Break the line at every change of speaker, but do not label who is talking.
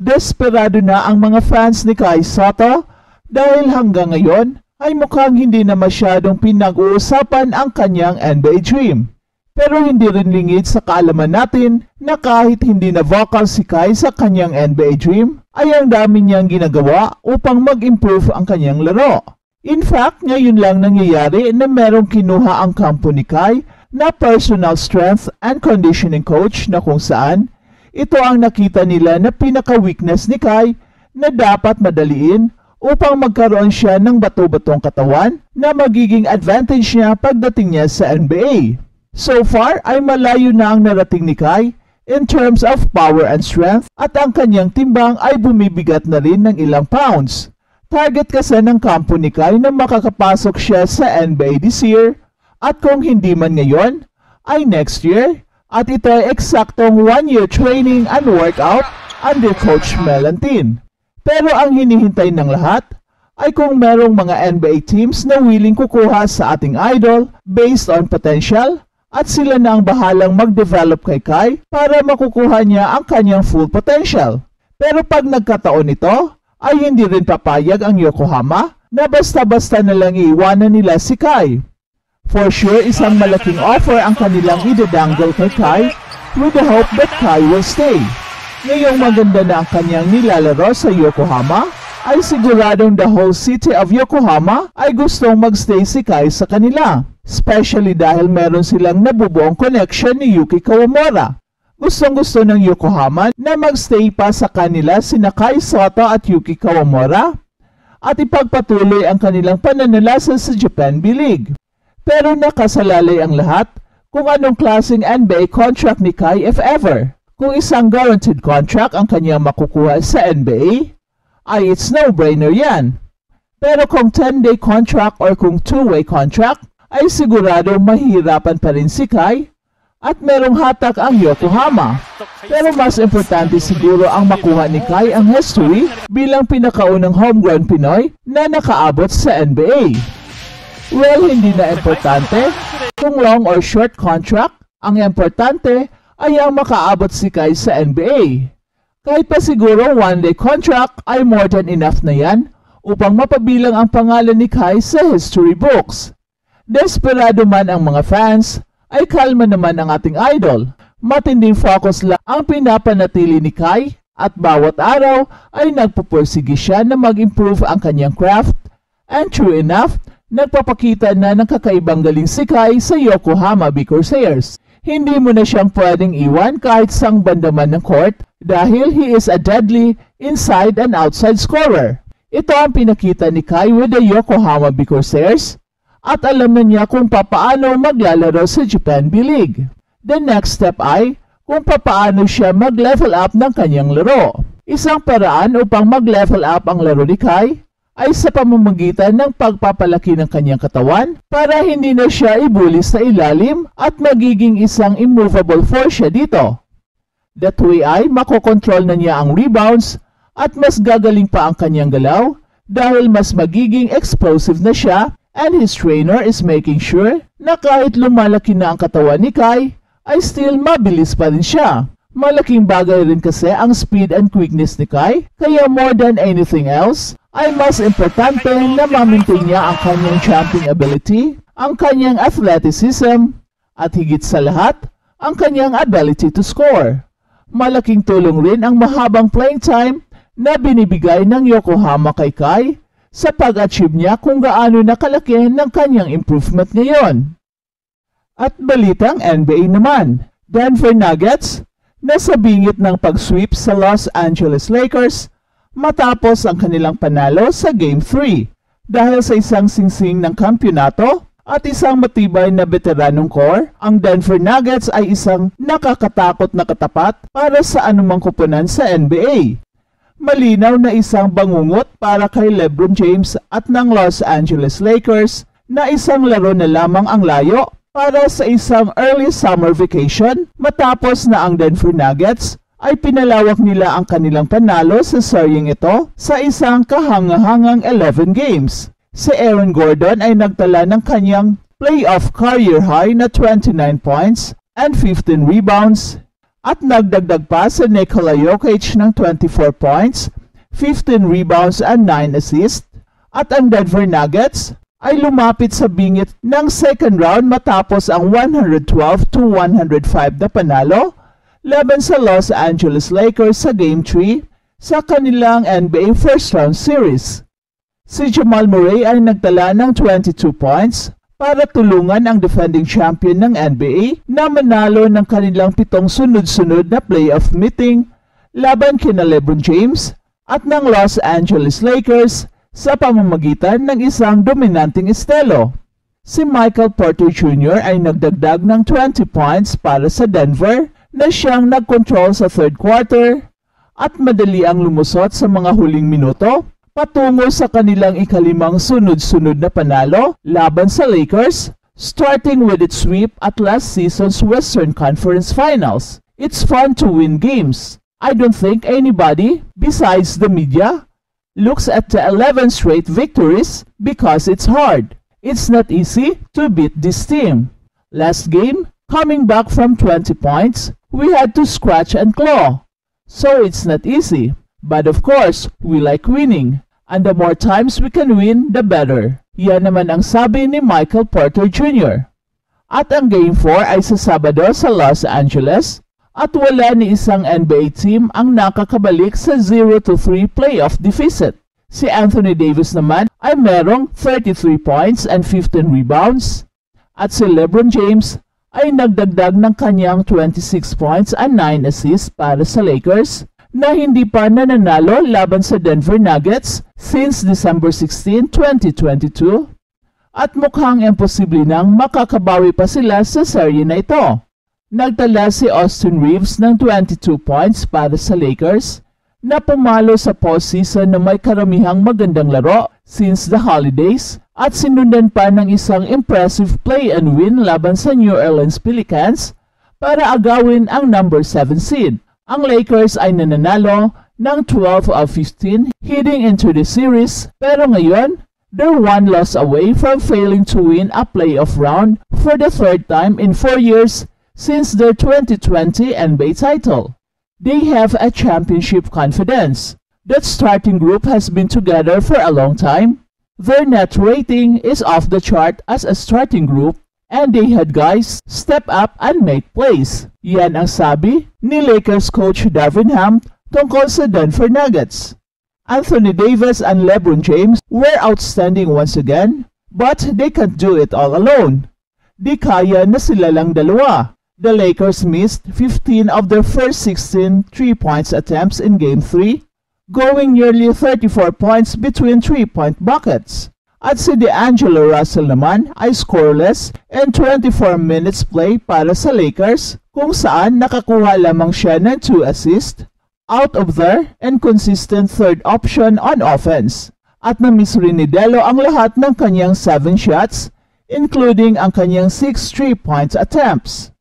Desperado na ang mga fans ni Kai Sotto dahil hanggang ngayon ay mukhang hindi na masyadong pinag-uusapan ang kanyang NBA dream. Pero hindi rin lingid sa kaalaman natin na kahit hindi na vocal si Kai sa kanyang NBA dream, ay ang dami niyang ginagawa upang mag-improve ang kanyang laro. In fact, ngayon lang nangyayari na merong kinuha ang kampo ni Kai na personal strength and conditioning coach na kung saan ito ang nakita nila na pinaka-weakness ni Kai na dapat madaliin upang magkaroon siya ng bato-batong katawan na magiging advantage niya pagdating niya sa NBA. So far ay malayo na ang narating ni Kai in terms of power and strength at ang kanyang timbang ay bumibigat na rin ng ilang pounds. Target kasi ng kampo ni Kai na makakapasok siya sa NBA this year at kung hindi man ngayon ay next year. At ito ay eksaktong 1-year training and workout under Coach Melantin. Pero ang hinihintay ng lahat ay kung merong mga NBA teams na willing kukuha sa ating idol based on potential at sila na ang bahalang mag-develop kay Kai para makukuha niya ang kanyang full potential. Pero pag nagkataon ito, ay hindi rin papayag ang Yokohama na basta-basta na lang iiwanan nila si Kai. For sure, isang malaking offer ang kanilang idadangle kay Kai with the hope that Kai will stay. Ngayong maganda na ang kanyang nilalaro sa Yokohama, ay siguradong the whole city of Yokohama ay gustong magstay si Kai sa kanila. Especially dahil meron silang nabubuong connection ni Yuki Kawamura. Gustong-gusto ng Yokohama na magstay pa sa kanila sina Kai Sotto at Yuki Kawamura at ipagpatuloy ang kanilang pananalasa sa Japan B-League. Pero nakasalalay ang lahat kung anong klaseng NBA contract ni Kai if ever. Kung isang guaranteed contract ang kanyang makukuha sa NBA, ay it's no-brainer yan. Pero kung 10-day contract or kung 2-way contract, ay sigurado mahirapan pa rin si Kai at merong hatak ang Yokohama. Pero mas importante siguro ang makuha ni Kai ang history bilang pinakaunang homegrown Pinoy na nakaabot sa NBA. Well, hindi na importante kung long or short contract, ang importante ay ang makaabot si Kai sa NBA. Kahit pa siguro 1-day contract ay more than enough na yan upang mapabilang ang pangalan ni Kai sa history books. Desperado man ang mga fans, ay kalma naman ang ating idol. Matinding focus lang ang pinapanatili ni Kai at bawat araw ay nagpupursige siya na mag-improve ang kanyang craft and true enough, nagpapakita na ng kakaibang galing si Kai sa Yokohama B Corsairs. Hindi mo na siyang pwedeng iwan kahit sang banda man ng court dahil he is a deadly inside and outside scorer. Ito ang pinakita ni Kai with the Yokohama B Corsairs at alam na niya kung papaano maglalaro sa Japan B-League. The next step ay kung papaano siya mag-level up ng kanyang laro. Isang paraan upang mag-level up ang laro ni Kai ay sa pamamagitan ng pagpapalaki ng kanyang katawan para hindi na siya ibuli sa ilalim at magiging isang immovable force siya dito. That way ay makokontrol na niya ang rebounds at mas gagaling pa ang kanyang galaw dahil mas magiging explosive na siya and his trainer is making sure na kahit lumalaki na ang katawan ni Kai ay still mabilis pa rin siya. Malaking bagay rin kasi ang speed and quickness ni Kai kaya more than anything else ay mas importante na ma-maintain niya ang kanyang jumping ability, ang kanyang athleticism, at higit sa lahat, ang kanyang ability to score. Malaking tulong rin ang mahabang playing time na binibigay ng Yokohama kay Kai sa pag-achieve niya kung gaano nakalaki ng kanyang improvement ngayon. At balitang NBA naman, Denver Nuggets nasa bingit ng pag-sweep sa Los Angeles Lakers matapos ang kanilang panalo sa Game 3 dahil sa isang singsing ng kampyonato at isang matibay na veteranong core, ang Denver Nuggets ay isang nakakatakot na katapat para sa anumang kupunan sa NBA. Malinaw na isang bangungot para kay LeBron James at ng Los Angeles Lakers na isang laro na lamang ang layo para sa isang early summer vacation matapos na ang Denver Nuggets ay pinalawak nila ang kanilang panalo sa seryeng ito sa isang kahangahangang 11 games. Si Aaron Gordon ay nagtala ng kanyang playoff career high na 29 points and 15 rebounds At nagdagdag pa si Nikola Jokic ng 24 points, 15 rebounds and 9 assists. At ang Denver Nuggets ay lumapit sa bingit ng second round matapos ang 112-105 na panalo laban sa Los Angeles Lakers sa Game 3 sa kanilang NBA First Round Series. Si Jamal Murray ay nagtala ng 22 points para tulungan ang defending champion ng NBA na manalo ng kanilang 7 sunod-sunod na playoff meeting laban kina LeBron James at ng Los Angeles Lakers sa pamamagitan ng isang dominanting estilo. Si Michael Porter Jr. ay nagdagdag ng 20 points para sa Denver na siyang nagkontrol sa third quarter at madali ang lumusot sa mga huling minuto patungo sa kanilang ikalimang sunod-sunod na panalo laban sa Lakers, starting with its sweep at last season's Western Conference Finals. It's fun to win games. I don't think anybody, besides the media, looks at the 11 straight victories because it's hard. It's not easy to beat this team. Last game, coming back from 20 points, we had to scratch and claw. So it's not easy. But of course, we like winning. And the more times we can win, the better. Yan naman ang sabi ni Michael Porter Jr. At ang Game 4 ay sa Sabado sa Los Angeles at wala ni isang NBA team ang nakakabalik sa 0-3 playoff deficit. Si Anthony Davis naman ay merong 33 points and 15 rebounds at si LeBron James ay nagdagdag ng kanyang 26 points and 9 assists para sa Lakers na hindi pa nananalo laban sa Denver Nuggets since December 16, 2022 at mukhang imposible nang makakabawi pa sila sa serye na ito. Nagtala si Austin Reeves ng 22 points para sa Lakers na pumalo sa postseason na may karamihang magandang laro since the holidays at sinundan pa ng isang impressive play and win laban sa New Orleans Pelicans para agawin ang number 7 seed. Ang Lakers ay nananalo ng 12 of 15 heading into the series pero ngayon, they're one loss away from failing to win a playoff round for the third time in 4 years since their 2020 NBA title. They have a championship confidence. That starting group has been together for a long time. Their net rating is off the chart as a starting group and they had guys step up and make plays. Yan ang sabi ni Lakers coach Darvin Ham tungkol sa Denver Nuggets. Anthony Davis and LeBron James were outstanding once again, but they can't do it all alone. Di kaya na sila lang dalawa. The Lakers missed 15 of their first 16 3-point attempts in Game 3, going nearly 34 points between 3-point buckets. At si D'Angelo Russell naman ay scoreless in 24 minutes play para sa Lakers kung saan nakakuha lamang siya ng 2 assists out of their inconsistent third option on offense. At na-miss rin ni Delo ang lahat ng kanyang 7 shots including ang kanyang 6 3-point attempts.